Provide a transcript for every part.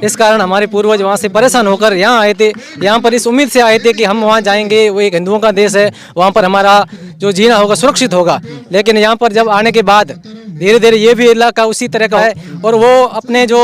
इस कारण हमारे पूर्वज वहाँ से परेशान होकर यहाँ आए थे। यहाँ पर इस उम्मीद से आए थे कि हम वहाँ जाएंगे, वो एक हिंदुओं का देश है, वहाँ पर हमारा जो जीना होगा सुरक्षित होगा। लेकिन यहाँ पर जब आने के बाद धीरे धीरे ये भी इलाका उसी तरह का है और वो अपने जो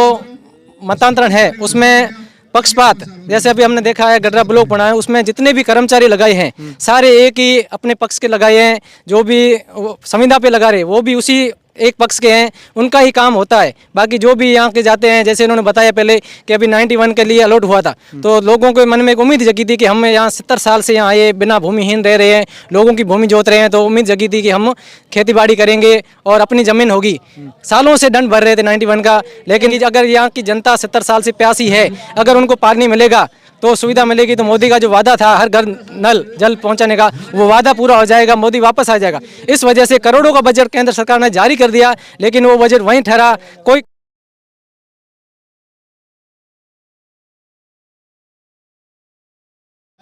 मतांतरण है उसमें पक्षपात, जैसे अभी हमने देखा है गडरा ब्लॉक बना है, उसमें जितने भी कर्मचारी लगाए हैं सारे एक ही अपने पक्ष के लगाए हैं। जो भी संविदा पे लगा रहे वो भी उसी एक पक्ष के हैं, उनका ही काम होता है। बाकी जो भी यहाँ के जाते हैं, जैसे इन्होंने बताया पहले कि अभी 91 के लिए अलॉट हुआ था, तो लोगों के मन में एक उम्मीद जगी थी कि हम यहाँ 70 साल से यहाँ आए, बिना भूमिहीन रह रहे हैं, लोगों की भूमि जोत रहे हैं, तो उम्मीद जगी थी कि हम खेती बाड़ी करेंगे और अपनी ज़मीन होगी। सालों से दंड भर रहे थे 91 का, लेकिन अगर यहाँ की जनता 70 साल से प्यासी है, अगर उनको पानी मिलेगा तो सुविधा मिलेगी, तो मोदी का जो वादा था हर घर नल जल पहुंचाने का, वो वादा पूरा हो जाएगा, मोदी वापस आ जाएगा। इस वजह से करोड़ों का बजट केंद्र सरकार ने जारी कर दिया, लेकिन वो बजट वहीं ठहरा। कोई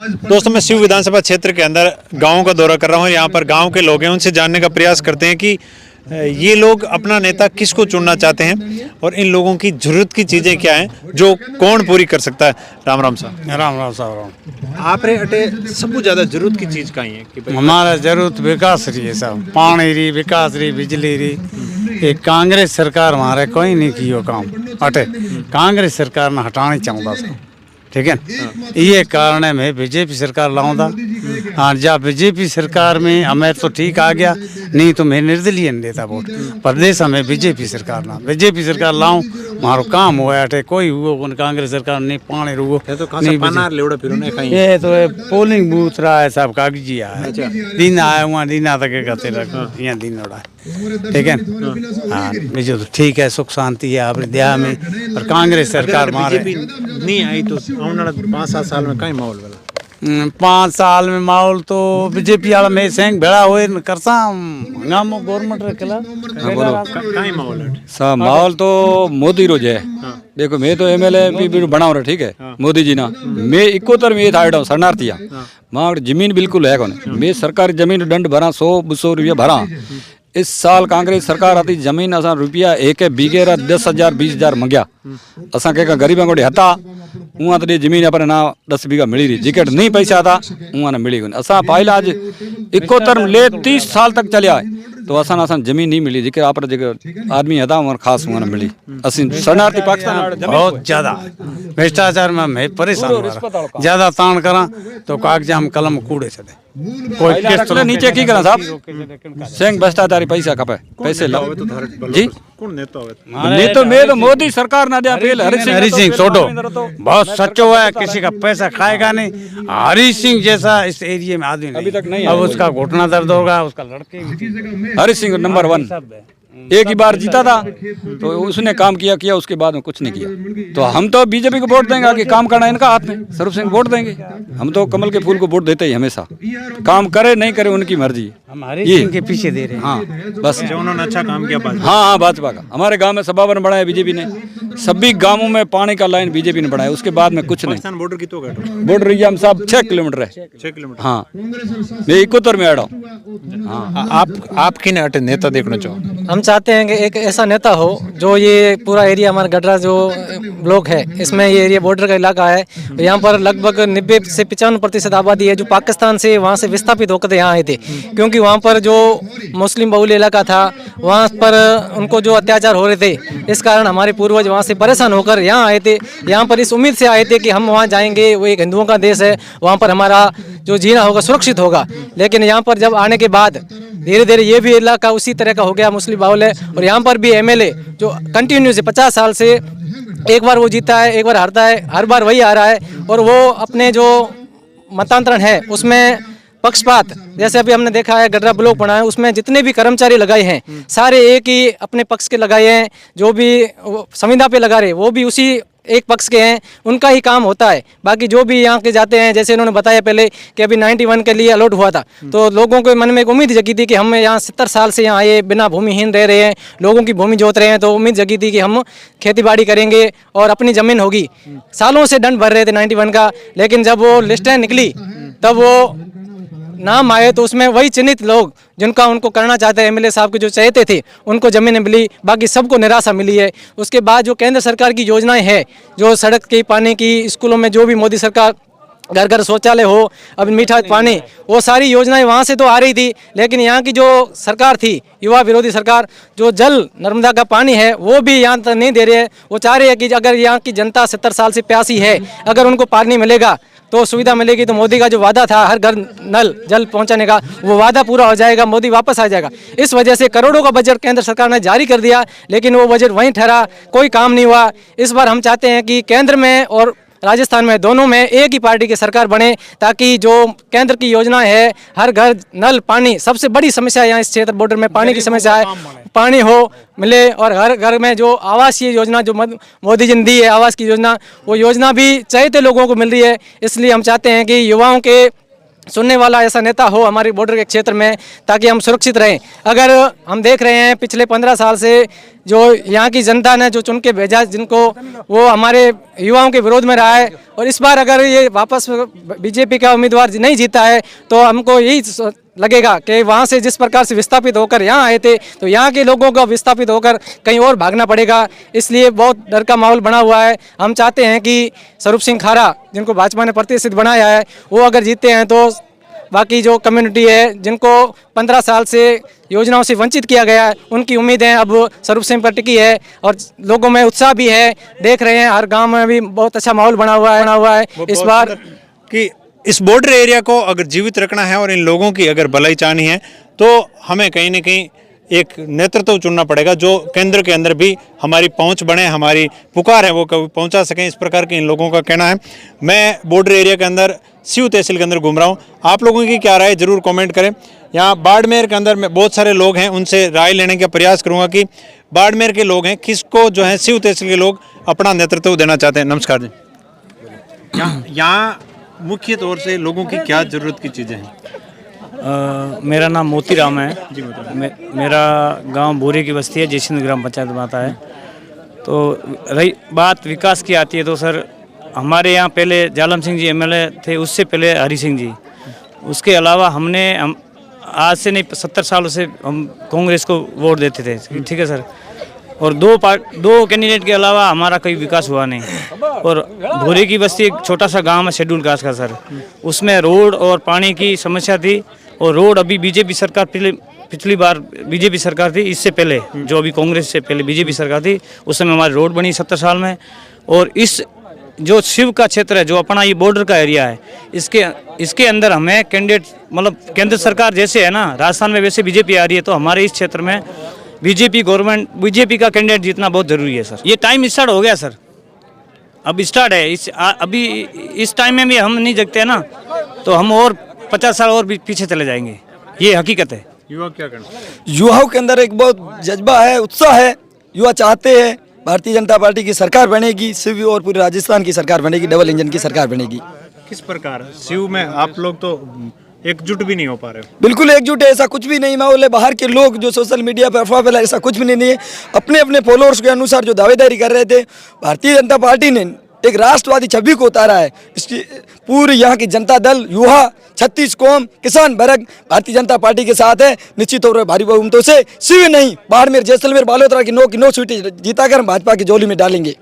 दोस्तों, मैं शिव विधानसभा क्षेत्र के अंदर गाँव का दौरा कर रहा हूँ। यहाँ पर गाँव के लोग हैं, उनसे जानने का प्रयास करते हैं कि ये लोग अपना नेता किसको चुनना चाहते हैं और इन लोगों की जरूरत की चीजें क्या हैं जो कौन पूरी कर सकता है। राम राम साहब। राम राम साहब। आप रे अटे सबको ज्यादा जरूरत की चीज कहीं है कि हमारा जरूरत विकास रही है साहब, पानी रही, विकास रही, बिजली रही। एक कांग्रेस सरकार हमारे कोई नहीं कियो काम अटे, कांग्रेस सरकार ने हटानी चाहता था, ठीक है। ये कारण है मैं बीजेपी सरकार लाऊंगा। हाँ, जब बीजेपी सरकार में हमें तो ठीक आ गया, नहीं तो मैं निर्दलीय नहीं देता वोट। प्रदेश में बीजेपी सरकार ना, बीजेपी सरकार लाऊं, मारो काम हुआ है। कोई हुआ कांग्रेस सरकार नहीं, पानी रुको ये तो पोलिंग बूथ रहा है सब, कागजी है दिन आया हुआ, दिन आता के कहते यहाँ दिन उड़ा है, ठीक है। हाँ, बीजू तो ठीक है, सुख शांति है अपने देहा में। और कांग्रेस सरकार मारे नहीं आई तो 5-7 साल में कहीं माहौल वाला 5 साल में माहौल तो बीजेपी वाला में सेंग भेड़ा हुए करसा हंगामो गवर्नमेंट रखेला कहीं माहौल है सब माहौल तो मोदी रोज है। देखो मैं तो एमएलए भी बनाओ रहा, ठीक है। मोदी जी ना मैं 71 में ये था शरणार्थिया वहाँ जमीन बिल्कुल है कौन, मैं सरकारी जमीन दंड भरा 100-200 रुपया भरा। इस साल कांग्रेस सरकार आती जमीन असा रुपया एक बीघे 10,000-20,000 मंगया। असा के गरीबों को हता उहाँ तो जमीन अपने ना 10 बीघा मिली रही, जिकेट नहीं पैसा था उहाँ ने मिली कोनी। असा पाइला आज 71 ले 30 साल तक चलिया तो असा जमीन नहीं मिली, जिके आप आदमी हता और खास उहाँ ने मिली। असी शरणार्थी पाकिस्तान बहुत ज्यादा भ्रष्टाचार में मैं परेशान ज्यादा तान करा तो कागज हम कलम कूड़े छे कोई किस्त नीचे की करा साहब सेंग भ्रष्टाचारी पैसा खपे पैसे लाओ जी कौन नेता होवे नहीं तो मैं तो मोदी सरकार ना दिया पहले हरि सिंह छोटो बहुत सच्चो है, किसी का पैसा खाएगा नहीं। हरि सिंह जैसा इस एरिया में आदमी अभी तक नहीं अब उसका घुटना दर्द होगा, उसका लड़के हरि सिंह नंबर 1 एक ही बार जीता था तो उसने काम किया उसके बाद में कुछ नहीं किया। तो हम तो बीजेपी को वोट देंगे, कि काम करना इनका हाथ में, सर्व सिंह वोट देंगे। हम तो कमल के फूल को वोट देते ही हमेशा, काम करे नहीं करे उनकी मर्जी। हम हरि सिंह के पीछे दे रहे हैं। हाँ बस उन्होंने अच्छा काम किया। हाँ भाजपा का हमारे गांव में सभावन बनाया बीजेपी ने, सभी गांवों में पानी का लाइन बीजेपी ने बनाया, उसके बाद में कुछ नहीं। बॉर्डर की तो बॉर्डर एरिया में साहब 6 किलोमीटर है। 6 किलोमीटर। हाँ मैं 71 में आ रहा हूँ। हाँ आप किन अटे नेता देखना चाहो? हम चाहते हैं कि एक ऐसा नेता हो जो ये पूरा एरिया हमारा गडरा जो ब्लॉक है, इसमें ये एरिया बॉर्डर का इलाका है, यहाँ पर लगभग 90 से 95% आबादी है जो पाकिस्तान से वहाँ से विस्थापित होकर यहाँ आए थे। क्योंकि वहाँ पर जो मुस्लिम बहुल इलाका था वहाँ पर उनको जो अत्याचार हो रहे थे, इस कारण हमारे पूर्वज वहाँ से परेशान होकर यहाँ आए थे। यहाँ पर इस उम्मीद से आए थे कि हम वहाँ जाएंगे, वो एक हिंदुओं का देश है, वहाँ पर हमारा जो जीना होगा सुरक्षित होगा। लेकिन यहाँ पर जब आने के बाद धीरे धीरे ये भी इलाका उसी तरह का हो गया, मुस्लिम बाहुल है। और यहाँ पर भी एमएलए जो कंटिन्यू से 50 साल से एक बार वो जीता है, एक बार हारता है, हर बार वही आ रहा है। और वो अपने जो मतांतरण है उसमें पक्षपात, जैसे अभी हमने देखा है गडरा ब्लॉक बना है, उसमें जितने भी कर्मचारी लगाए हैं सारे एक ही अपने पक्ष के लगाए हैं। जो भी संविदा पे लगा रहे वो भी उसी एक पक्ष के हैं, उनका ही काम होता है। बाकी जो भी यहाँ के जाते हैं, जैसे इन्होंने बताया पहले कि अभी 91 के लिए अलॉट हुआ था, तो लोगों के मन में एक उम्मीद जगी थी कि हम यहाँ 70 साल से यहाँ आए, बिना भूमिहीन रह रहे हैं, लोगों की भूमि जोत रहे हैं, तो उम्मीद जगी थी कि हम खेती बाड़ी करेंगे और अपनी ज़मीन होगी। सालों से दंड भर रहे थे 91 का, लेकिन जब वो लिस्टें निकली तब वो नाम आए तो उसमें वही चिन्हित लोग जिनका उनको करना चाहते हैं, एमएलए साहब के जो चाहते थे उनको जमीनें मिली, बाकी सबको निराशा मिली है। उसके बाद जो केंद्र सरकार की योजनाएं हैं, जो सड़क की, पानी की, स्कूलों में जो भी मोदी सरकार घर घर शौचालय हो, अब मीठा पानी, वो सारी योजनाएं वहाँ से तो आ रही थी, लेकिन यहाँ की जो सरकार थी, युवा विरोधी सरकार, जो जल नर्मदा का पानी है वो भी यहाँ तक नहीं दे रही है। वो चाह रही है कि अगर यहाँ की जनता 70 साल से प्यासी है, अगर उनको पानी मिलेगा तो सुविधा मिलेगी, तो मोदी का जो वादा था हर घर नल जल पहुंचाने का, वो वादा पूरा हो जाएगा, मोदी वापस आ जाएगा। इस वजह से करोड़ों का बजट केंद्र सरकार ने जारी कर दिया, लेकिन वो बजट वहीं ठहरा, कोई काम नहीं हुआ। इस बार हम चाहते हैं कि केंद्र में और राजस्थान में, दोनों में एक ही पार्टी की सरकार बने, ताकि जो केंद्र की योजनाएं है, हर घर नल पानी, सबसे बड़ी समस्या यहाँ इस क्षेत्र बॉर्डर में पानी की समस्या है, पानी हो मिले, और हर घर में जो आवासीय योजना जो मोदी जी ने दी है, आवास की योजना, वो योजना भी चाहते लोगों को मिल रही है। इसलिए हम चाहते हैं कि युवाओं के सुनने वाला ऐसा नेता हो हमारे बॉर्डर के क्षेत्र में, ताकि हम सुरक्षित रहें। अगर हम देख रहे हैं पिछले 15 साल से जो यहाँ की जनता ने जो चुन के भेजा जिनको, वो हमारे युवाओं के विरोध में रहा है, और इस बार अगर ये वापस बीजेपी का उम्मीदवार नहीं जीता है तो हमको यही लगेगा कि वहाँ से जिस प्रकार से विस्थापित होकर यहाँ आए थे, तो यहाँ के लोगों को विस्थापित होकर कहीं और भागना पड़ेगा। इसलिए बहुत डर का माहौल बना हुआ है। हम चाहते हैं कि स्वरूप सिंह खारा, जिनको भाजपा ने प्रतिष्ठित बनाया है, वो अगर जीते हैं तो बाकी जो कम्युनिटी है, जिनको 15 साल से योजनाओं से वंचित किया गया है, उनकी उम्मीदें अब स्वरूप सिंह पर टिकी है, और लोगों में उत्साह भी है। देख रहे हैं हर गांव में भी बहुत अच्छा माहौल बना हुआ है इस बार कि इस बॉर्डर एरिया को अगर जीवित रखना है और इन लोगों की अगर भलाई चाहनी है, तो हमें कहीं ना कहीं एक नेतृत्व चुनना पड़ेगा जो केंद्र के अंदर भी हमारी पहुंच बने, हमारी पुकार है वो कभी पहुंचा सकें, इस प्रकार के इन लोगों का कहना है। मैं बॉर्डर एरिया के अंदर सिऊ तहसील के अंदर घूम रहा हूं, आप लोगों की क्या राय है जरूर कमेंट करें। यहाँ बाड़मेर के अंदर में बहुत सारे लोग हैं, उनसे राय लेने का प्रयास करूंगा कि बाड़मेर के लोग हैं, किसको जो है सिऊ तहसील के लोग अपना नेतृत्व देना चाहते हैं। नमस्कार जी। यहाँ मुख्य तौर से लोगों की क्या जरूरत की चीज़ें हैं? मेरा नाम मोतीराम है जी। मेरा गांव बोरी की बस्ती है, जयसिंह ग्राम पंचायत में आता है। तो रही बात विकास की आती है तो सर, हमारे यहाँ पहले जालम सिंह जी एमएलए थे, उससे पहले हरी सिंह जी। उसके अलावा हम आज से नहीं 70 सालों से हम कांग्रेस को वोट देते थे, ठीक है सर। और दो कैंडिडेट के अलावा हमारा कोई विकास हुआ नहीं। और भोरी की बस्ती एक छोटा सा गांव है शेड्यूल कास्ट का सर, उसमें रोड और पानी की समस्या थी। और रोड अभी बीजेपी सरकार पिछली बार बीजेपी सरकार थी, इससे पहले जो अभी कांग्रेस से पहले बीजेपी सरकार थी, उस समय हमारी रोड बनी 70 साल में। और इस जो शिव का क्षेत्र है, जो अपना ये बॉर्डर का एरिया है, इसके अंदर हमें कैंडिडेट, मतलब केंद्र सरकार जैसे है ना राजस्थान में, वैसे बीजेपी आ रही है, तो हमारे इस क्षेत्र में बीजेपी गवर्नमेंट, बीजेपी का कैंडिडेट जीतना बहुत जरूरी है सर। ये टाइम स्टार्ट हो गया सर, अब स्टार्ट है। अभी इस टाइम में भी हम नहीं जगते हैं ना, तो हम और 50 साल और भी पीछे चले जाएंगे, ये हकीकत है। युवा क्या करना? युवाओं के अंदर एक बहुत जज्बा है, उत्साह है। युवा चाहते हैं भारतीय जनता पार्टी की सरकार बनेगी, शिव और पूरे राजस्थान की सरकार बनेगी, डबल इंजन की सरकार बनेगी। किस प्रकार शिव में आप लोग तो एकजुट भी नहीं हो पा रहे हो? बिल्कुल एकजुट है, ऐसा कुछ भी नहीं माहौल है। बाहर के लोग जो सोशल मीडिया पर अफवाह फैला, ऐसा कुछ भी नहीं है। अपने अपने फॉलोअर्स के अनुसार जो दावेदारी कर रहे थे, भारतीय जनता पार्टी ने एक राष्ट्रवादी छवि को उतारा है। इसकी पूरी यहाँ की जनता दल, युवा, 36 कौम, किसान वर्ग भारतीय जनता पार्टी के साथ है। निश्चित तौर पर भारी बहुमतों से शिव नहीं, बाड़मेर, जैसलमेर, बालोतरा की 9 सीटें जीताकर हम भाजपा की झोली में डालेंगे।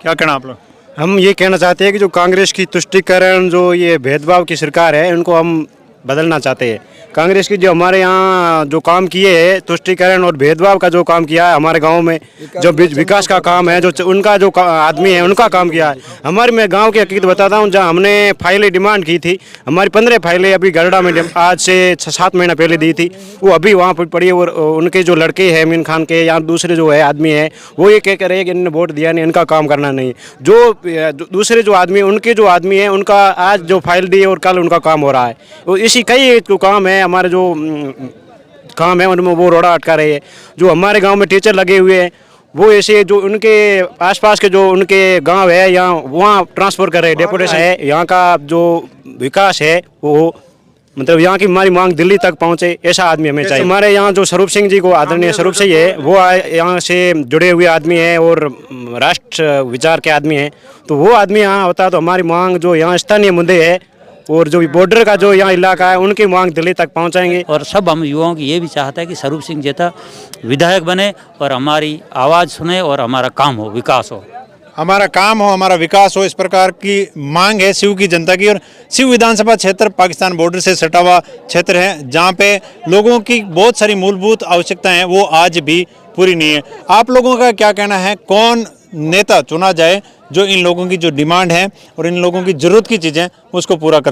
क्या कहना आप लोग? हम ये कहना चाहते हैं कि जो कांग्रेस की तुष्टिकरण, जो ये भेदभाव की सरकार है, उनको हम बदलना चाहते हैं। कांग्रेस की जो हमारे यहाँ जो काम किए हैं, तुष्टिकरण और भेदभाव का जो काम किया है हमारे गांव में, जो विकास का काम है, जो उनका जो आदमी है उनका काम किया है। हमारे मैं गांव की हकीकत बताता हूँ, जहाँ हमने फाइलें डिमांड की थी, हमारी 15 फाइलें अभी गरडा में आज से 6-7 महीना पहले दी थी, वो अभी वहाँ पर पड़ी है। और उनके जो लड़के हैं मीन खान के या दूसरे जो है आदमी है, वो ये कह कर रहे हैं कि इन्होंने वोट दिया नहीं, इनका काम करना नहीं। जो दूसरे जो आदमी, उनके जो आदमी है, उनका आज जो फाइल दी है और कल उनका काम हो रहा है। वो इसी कई जो काम है, हमारे जो काम है उनमें वो रोड़ा अटका रहे हैं। जो हमारे गांव में टीचर लगे हुए हैं, वो ऐसे जो उनके आसपास के जो उनके गांव है यहाँ वहाँ ट्रांसफ़र कर रहे हैं, डेपुटेशन है। यहाँ का जो विकास है वो मतलब यहाँ की हमारी मांग दिल्ली तक पहुँचे, ऐसा आदमी हमें चाहिए। हमारे यहाँ जो स्वरूप सिंह जी को आदरणीय स्वरूप सिंह है, वो यहाँ से जुड़े हुए आदमी हैं और राष्ट्र विचार के आदमी हैं। तो वो आदमी यहाँ होता तो हमारी मांग जो यहाँ स्थानीय मुद्दे है और जो बॉर्डर का जो यहाँ इलाका है उनकी मांग दिल्ली तक पहुँचाएंगे। और सब हम युवाओं की ये भी चाहता है कि स्वरूप सिंह जेठा विधायक बने और हमारी आवाज़ सुने और हमारा काम हो, विकास हो। हमारा काम हो, हमारा विकास हो, इस प्रकार की मांग है सिऊ की जनता की। और सिऊ विधानसभा क्षेत्र पाकिस्तान बॉर्डर से सटा हुआ क्षेत्र है, जहां पे लोगों की बहुत सारी मूलभूत आवश्यकताएं हैं वो आज भी पूरी नहीं है। आप लोगों का क्या कहना है, कौन नेता चुना जाए जो इन लोगों की जो डिमांड है और इन लोगों की जरूरत की चीज़ें उसको पूरा कर सके?